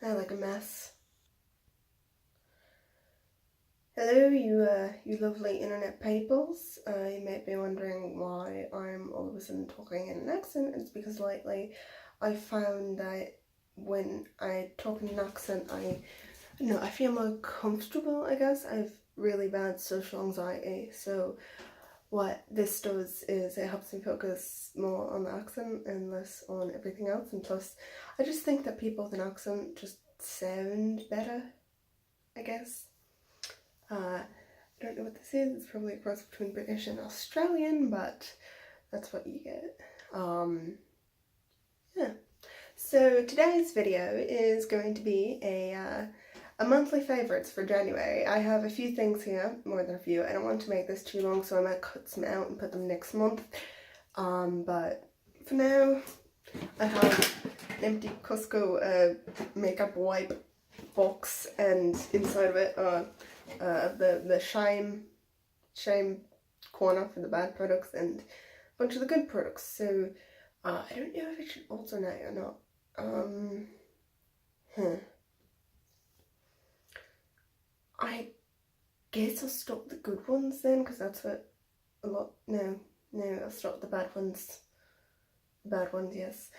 I like a mess. Hello, you lovely internet peoples. You might be wondering why I'm all of a sudden talking in an accent. It's because lately I found that when I talk in an accent, I don't know, I feel more comfortable, I guess. I have really bad social anxiety, so what this does is it helps me focus more on the accent and less on everything else. And plus, I just think that people with an accent just sound better, I guess. I don't know what this is. It's probably a cross between British and Australian, but that's what you get. Yeah. So today's video is going to be a monthly favourites for January. I have a few things here, more than a few. I don't want to make this too long, so I might cut some out and put them next month. But for now, I have an empty Costco makeup wipe box, and inside of it the shame corner for the bad products and a bunch of the good products. So I don't know if I should alternate or not. I guess I'll stop the good ones then, because that's what a lot. No, I'll stop the bad ones. The bad ones, yes.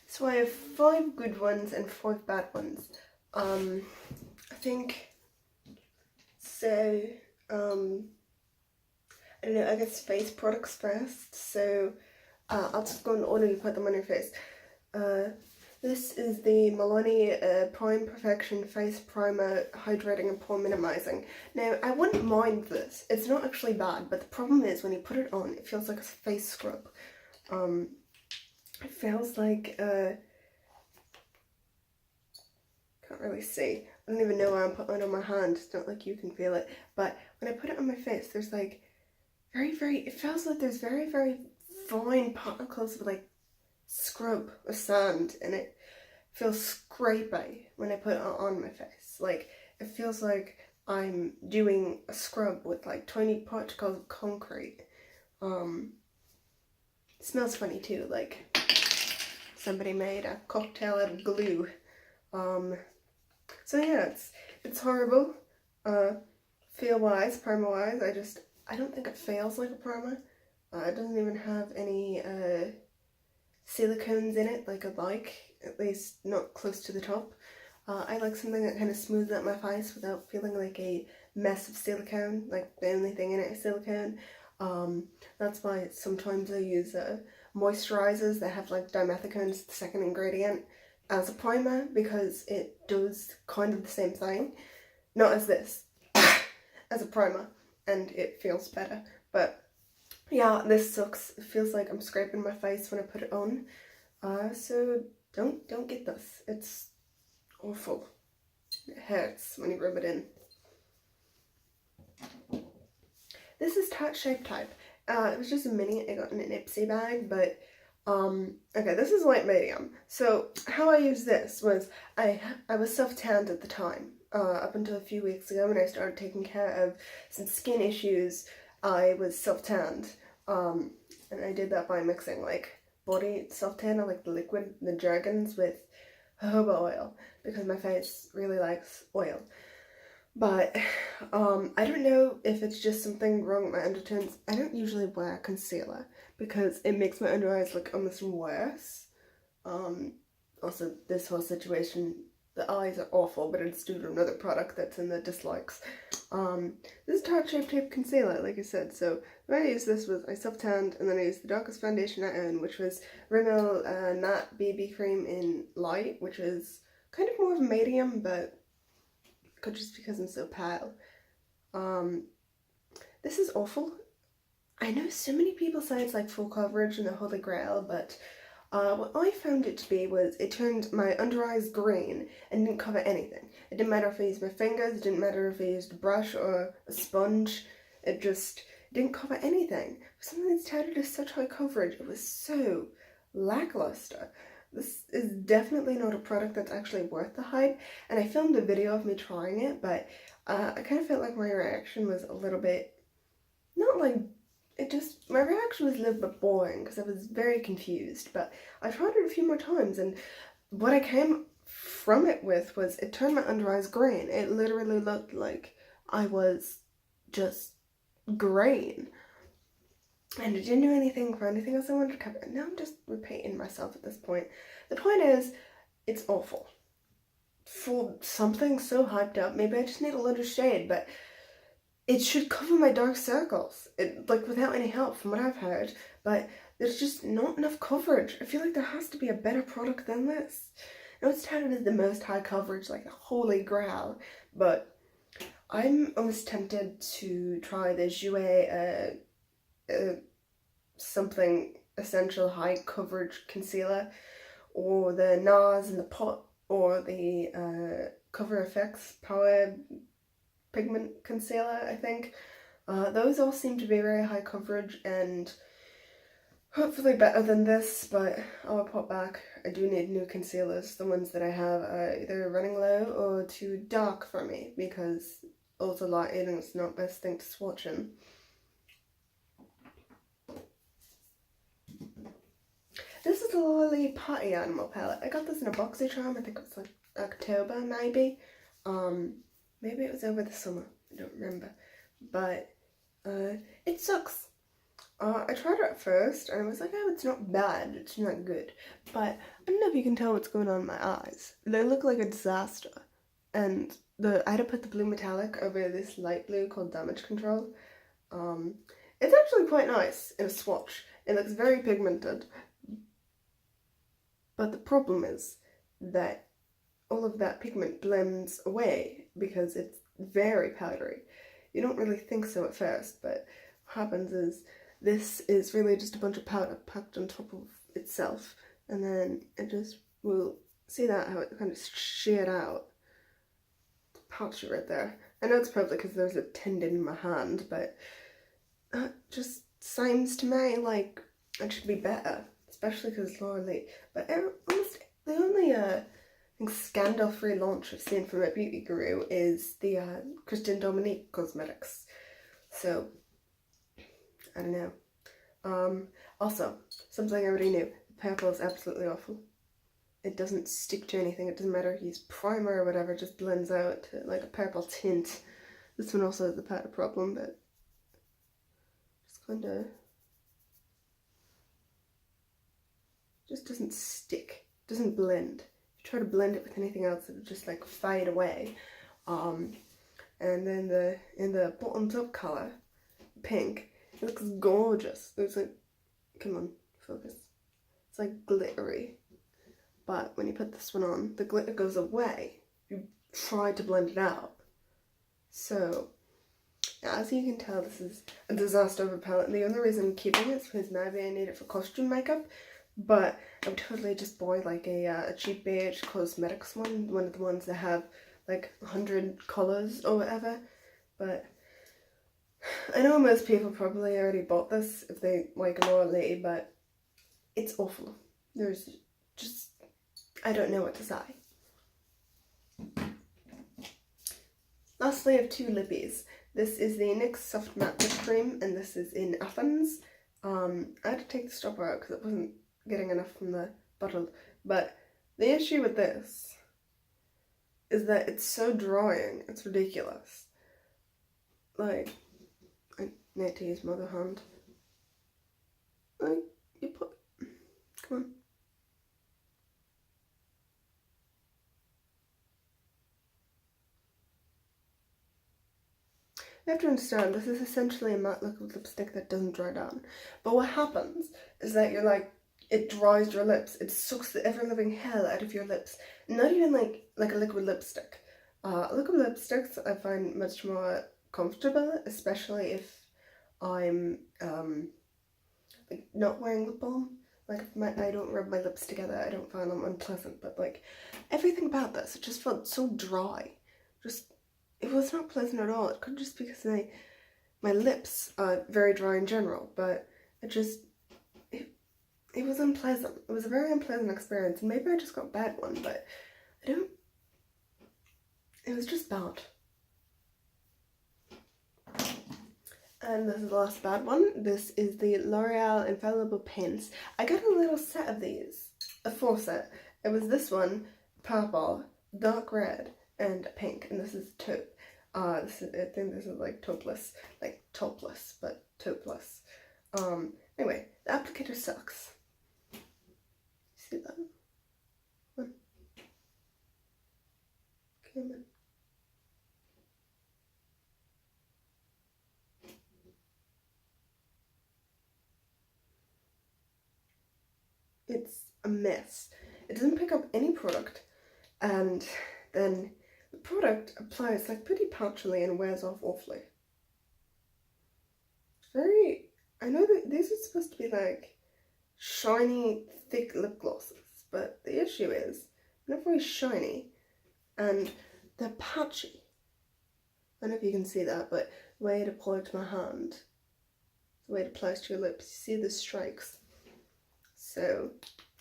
So I have 5 good ones and 5 bad ones. I think so. I don't know, I guess face products first. So I'll just go in order and put them on your face. This is the Milani Prime Perfection Face Primer Hydrating and Pore Minimizing. Now, I wouldn't mind this. It's not actually bad, but the problem is when you put it on, it feels like a face scrub. It feels like, can't really see. I don't even know why I'm putting it on my hand. It's not like you can feel it. But when I put it on my face, there's like it feels like there's very, very fine particles of like scrub or sand, and it feels scrapey when I put it on my face. Like, it feels like I'm doing a scrub with like tiny particles of concrete. It smells funny too, like somebody made a cocktail out of glue. So yeah, it's horrible. Feel wise, primer wise, I don't think it feels like a primer. It doesn't even have any silicones in it like I'd like, at least not close to the top. I like something that kind of smooths out my face without feeling like a mess of silicone, like the only thing in it is silicone. That's why sometimes I use moisturizers that have like dimethicones, the second ingredient, as a primer, because it does kind of the same thing. Not as this, as a primer, and it feels better. But yeah, this sucks. It feels like I'm scraping my face when I put it on. So don't get this. It's awful. It hurts when you rub it in. This is Tarte Shape Tape. It was just a mini I got in an Ipsy bag, but okay, this is light medium. So how I used this was I was self-tanned at the time. Up until a few weeks ago when I started taking care of some skin issues, I was self-tanned. And I did that by mixing like body self-tanner, like the liquid, the Jergens, with jojoba oil, because my face really likes oil. But I don't know if it's just something wrong with my undertones. I don't usually wear concealer because it makes my under eyes look almost worse. Also, this whole situation, the eyes are awful, but it's due to another product that's in the dislikes. This is Tarte Shape Tape Concealer, like I said. So the way I used this was I self-tanned, and then I used the darkest foundation I own, which was Rimmel Matte BB Cream in Light, which is kind of more of a medium, but just because I'm so pale. This is awful. I know so many people say it's like full coverage and the holy grail, but what I found it to be was it turned my under eyes green and didn't cover anything. It didn't matter if I used my fingers, it didn't matter if I used a brush or a sponge, it just didn't cover anything. For something that's touted as such high coverage, it was so lackluster. This is definitely not a product that's actually worth the hype, and I filmed a video of me trying it, but I kind of felt like my reaction was a little bit, not like, my reaction was a little bit boring because I was very confused, but I tried it a few more times, and what I came from it with was it turned my under eyes green. It literally looked like I was just green. And it didn't do anything for anything else I wanted to cover. Now I'm just repeating myself at this point. The point is, it's awful. For something so hyped up, maybe I just need a little shade, but it should cover my dark circles. Like, without any help from what I've heard, but there's just not enough coverage. I feel like there has to be a better product than this. I know it's touted as the most high coverage, like the holy grail, but I'm almost tempted to try the Jouer something essential high coverage concealer, or the NARS in the pot, or the Cover FX Power Pigment Concealer, I think. Those all seem to be very high coverage and hopefully better than this, but I'll report back. I do need new concealers. The ones that I have are either running low or too dark for me, because ultra lighting is not the best thing to swatch in. This is a lovely Party Animal palette. I got this in a BoxyCharm, I think it was like October maybe. Maybe it was over the summer, I don't remember. But it sucks. I tried it at first and I was like, oh, it's not bad, it's not good. But I don't know if you can tell what's going on in my eyes. They look like a disaster. And I had to put the blue metallic over this light blue called Damage Control. It's actually quite nice in a swatch. It looks very pigmented. But the problem is that all of that pigment blends away because it's very powdery. You don't really think so at first, but what happens is this is really just a bunch of powder packed on top of itself, and then it just will, see that, how it kind of sheared out. Patchy right there. I know it's probably because there's a tendon in my hand, but that just seems to me like it should be better. Especially because Laura Lee. But almost the only I think scandal-free launch I've seen from a beauty guru is the Christian Dominique cosmetics. So I don't know. Also, something I already knew. The purple is absolutely awful. It doesn't stick to anything. It doesn't matter if you use primer or whatever. It just blends out to like a purple tint. This one also has the powder problem, but just kind of just doesn't stick, doesn't blend. If you try to blend it with anything else, it'll just like fade away. And then in the bottoms up colour, pink, it looks gorgeous. It's like, come on, focus. It's like glittery. But when you put this one on, the glitter goes away. You try to blend it out. So, as you can tell, this is a disaster of a palette. And the only reason I'm keeping it is because maybe I need it for costume makeup. But I would totally just buy like a cheap beige cosmetics one of the ones that have like 100 colours or whatever. But I know most people probably already bought this if they like Laura Lee, but it's awful. There's just, I don't know what to say. Lastly, I have two lippies. This is the NYX Soft Matte Lip Cream, and this is in Athens. I had to take the stopper out because it wasn't getting enough from the bottle, but the issue with this is that it's so drying, it's ridiculous. Like, I need to use my other hand. Like, you put, come on. You have to understand, this is essentially a matte liquid lipstick that doesn't dry down. But what happens is that you're like, it dries your lips. It sucks the ever-living hell out of your lips. Not even like a liquid lipstick. Liquid lipsticks I find much more comfortable, especially if I'm like not wearing lip balm. Like if I don't rub my lips together, I don't find them unpleasant. But like everything about this, it just felt so dry. Just, it was not pleasant at all. It could just be because my lips are very dry in general, but it it was unpleasant. It was a very unpleasant experience. And maybe I just got a bad one, but it was just bad. And this is the last bad one. This is the L'Oreal Infallible Paints. I got a little set of these, a full set. It was this one, purple, dark red, and pink, and this is taupe. I think this is like taupeless, but taupeless. Anyway, the applicator sucks. See that? One. Come on. It's a mess. It doesn't pick up any product, and then the product applies like pretty patchily and wears off awfully. I know that these are supposed to be like shiny, thick lip glosses, but the issue is they're not very shiny and they're patchy. I don't know if you can see that, but the way it applies to my hand, the way it applies to your lips, you see the strikes. So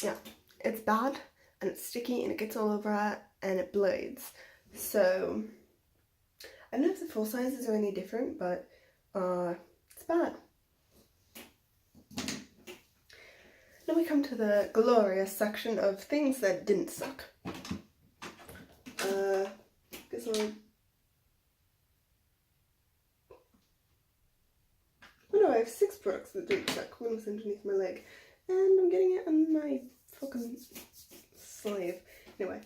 yeah, it's bad and it's sticky and it gets all over it and it bleeds. So I don't know if the full sizes are any different, but it's bad. Now we come to the glorious section of things that didn't suck. Guess I have 6 products that didn't suck. One was underneath my leg, and I'm getting it on my fucking sleeve. Anyway,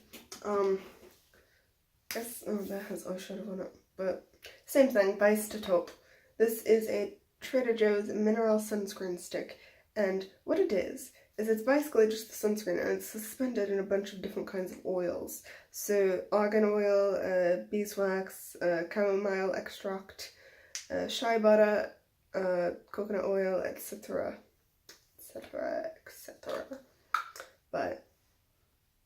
guess that has eyeshadow on it, but same thing. Base to top. This is a Trader Joe's mineral sunscreen stick. And what it is it's basically just the sunscreen, and it's suspended in a bunch of different kinds of oils. So argan oil, beeswax, chamomile extract, shea butter, coconut oil, etc. etc. etc. But it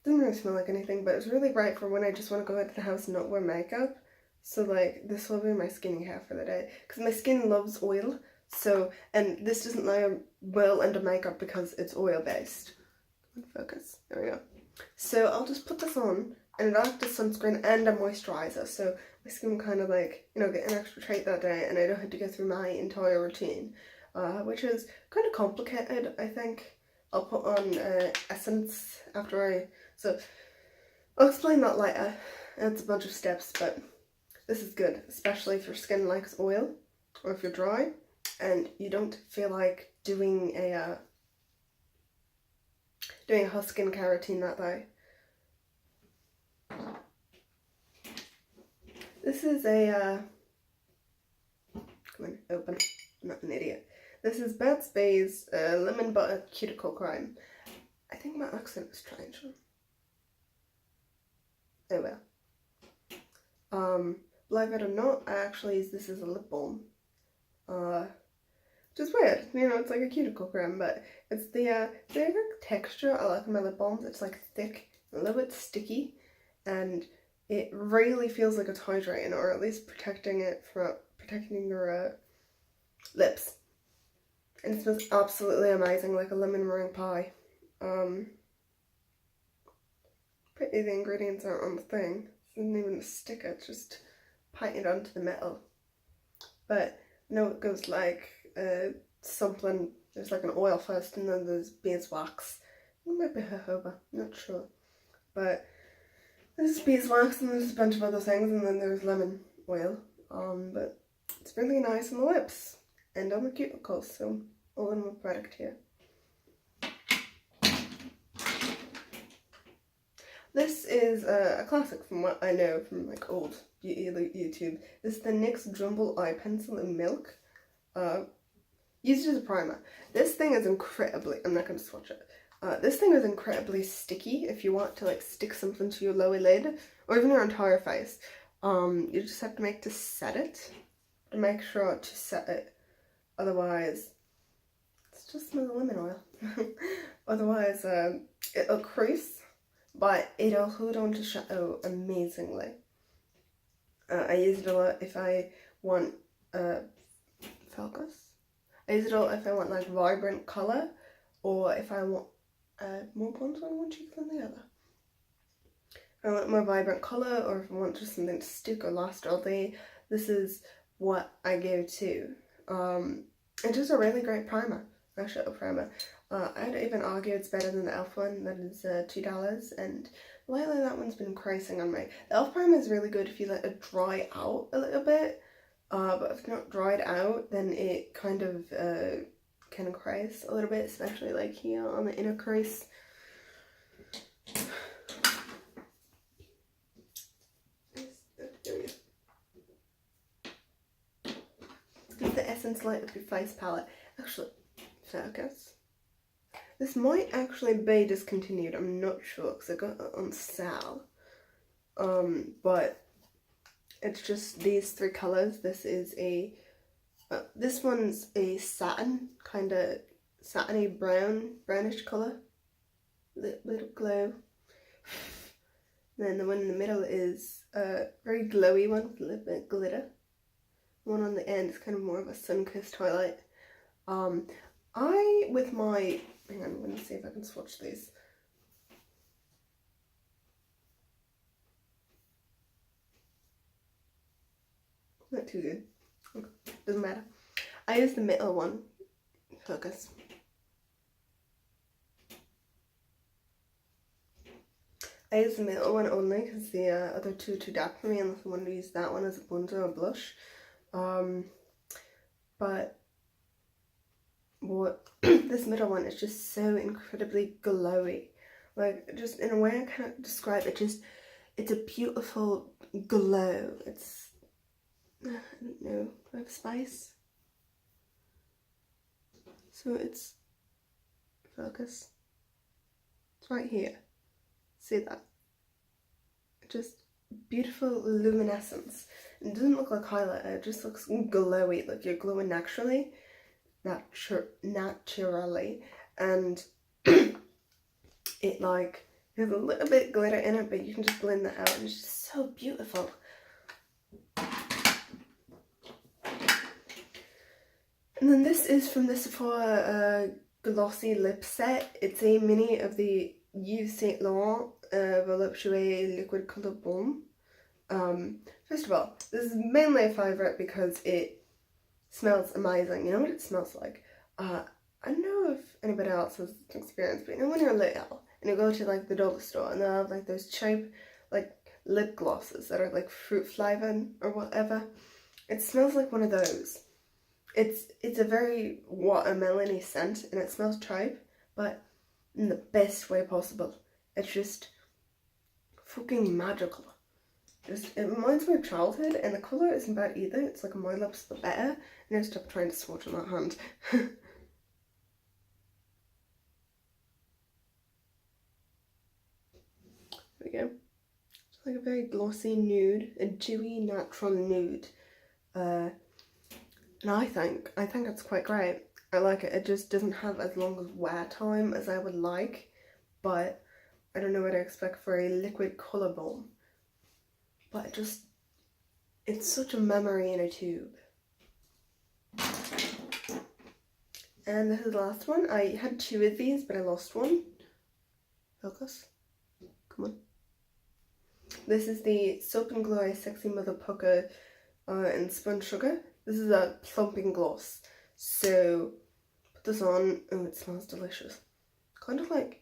doesn't really smell like anything, but it's really great for when I just want to go out of the house and not wear makeup. So like this will be my skincare for the day, because my skin loves oil. So, and this doesn't layer well under makeup because it's oil based. Focus, there we go. So I'll just put this on, and it acts as sunscreen and a moisturiser, so my skin will kind of like, you know, get an extra treat that day, and I don't have to go through my entire routine, which is kind of complicated, I think. I'll put on essence after so I'll explain that later. It's a bunch of steps, but this is good, especially if your skin likes oil, or if you're dry and you don't feel like doing a whole skincare routine that day. This is a come on, open. I'm not an idiot. This is Burt's Bees Lemon Butter Cuticle Crime. I think my accent is strange. Oh well. Believe it or not, I actually use this as a lip balm. Which is weird, you know, it's like a cuticle cream, but it's the texture I like in my lip balms. It's like thick, a little bit sticky, and it really feels like it's hydrating, or at least protecting your lips. And it smells absolutely amazing, like a lemon meringue pie. Pretty the ingredients aren't on the thing. It isn't even a sticker, it's just painted onto the metal. But I know it goes like something, there's like an oil first and then there's beeswax. It might be jojoba, not sure. But there's beeswax and there's a bunch of other things, and then there's lemon oil. But it's really nice on the lips and on the cuticles, so all in one product here. This is a classic from what I know from like old beauty YouTube. This is the NYX Jumbo Eye Pencil in Milk. Used as a primer. This thing is incredibly, I'm not going to swatch it. This thing is incredibly sticky if you want to like stick something to your lower lid or even your entire face. You just have to make sure to set it. Otherwise, it's just smell lemon oil. Otherwise, it'll crease, but it'll hold on to shadow amazingly. I use it a lot if I want focus. I use it all if I want like vibrant colour, or if I want more pons on one cheek than the other. If I want a more vibrant colour, or if I want just something to stick or last all day, this is what I go to. It's just a really great primer, eyeshadow primer. I'd even argue it's better than the e.l.f. one, that is $2, and lately that one's been pricing on me. The e.l.f. primer is really good if you let it dry out a little bit, but if it's not dried out, then it kind of can crease a little bit, especially like here on the inner crease. It's the Essence Light Up Your Face palette. Actually, focus. This might actually be discontinued, I'm not sure, because I got it on sale. But it's just these three colours. This is a, this one's a satin, kind of satiny brownish colour. Little glow. Then the one in the middle is a very glowy one with a little bit of glitter. One on the end is kind of more of a sun-kissed highlight. With my, hang on, let me see if I can swatch these. Not too good. Okay. Doesn't matter. I use the middle one. Focus. I use the middle one only because the other two are too dark for me, unless I want to use that one as a bronzer or blush. But what this middle one is just so incredibly glowy. Like, just in a way I can't describe it. Just, it's a beautiful glow. It's, I don't know, I have spice. So it's, focus. It's right here. See that? Just beautiful luminescence. It doesn't look like highlighter, it just looks glowy, like you're glowing naturally. Naturally. And it like, there's a little bit glitter in it, but you can just blend that out and it's just so beautiful. And then this is from the Sephora Glossy Lip Set. It's a mini of the Yves Saint Laurent Voluptueux Liquid Colour Balm. First of all, this is mainly a favourite because it smells amazing. You know what it smells like? I don't know if anybody else has experience, but you know when you're little and you go to like the dollar store and they have like those cheap like lip glosses that are like fruit flavoured or whatever? It smells like one of those. It's a very watermelon-y scent and it smells cheap, but in the best way possible. It's just fucking magical. Just, it reminds me of childhood, and the colour isn't bad either. It's like my lips but better. And I stopped trying to swatch on that hand. There we go. It's like a very glossy nude, a dewy natural nude. And I think it's quite great. I like it. It just doesn't have as long as wear time as I would like, but I don't know what I expect for a liquid colour balm. But it's such a memory in a tube. And this is the last one. I had two of these, but I lost one. Focus. Come on. This is the Soap and Glory Sexy Mother Pucker in Spun Sugar. This is a plumping gloss. So, put this on. Oh, it smells delicious. Kind of like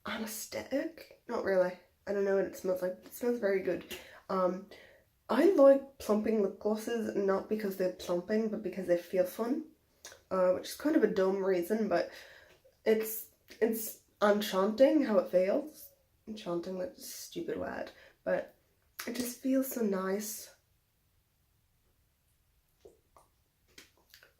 anesthetic. Not really. I don't know what it smells like. It smells very good. I like plumping lip glosses, not because they're plumping, but because they feel fun. Which is kind of a dumb reason, but it's enchanting how it feels. Enchanting, that's a stupid word. But it just feels so nice.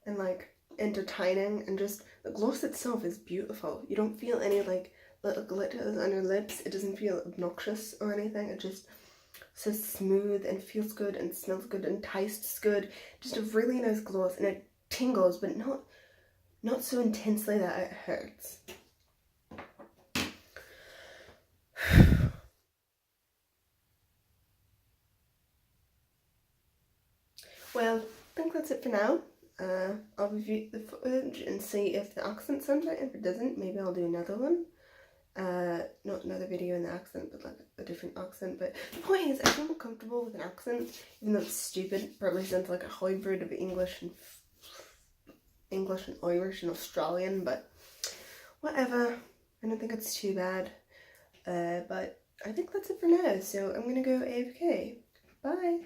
And like entertaining, and just the gloss itself is beautiful. You don't feel any like little glitters on your lips. It doesn't feel obnoxious or anything. It just so smooth and feels good and smells good and tastes good. Just a really nice gloss, and it tingles, but not so intensely that it hurts. Well, I think that's it for now. I'll review the footage and see if the accent sounds right. If it doesn't, maybe I'll do another one. Not another video in the accent, but like a different accent. But the point is, I feel more comfortable with an accent, even though it's stupid. Probably sounds like a hybrid of English and Irish and Australian, but whatever. I don't think it's too bad. But I think that's it for now. So I'm gonna go AFK. Bye.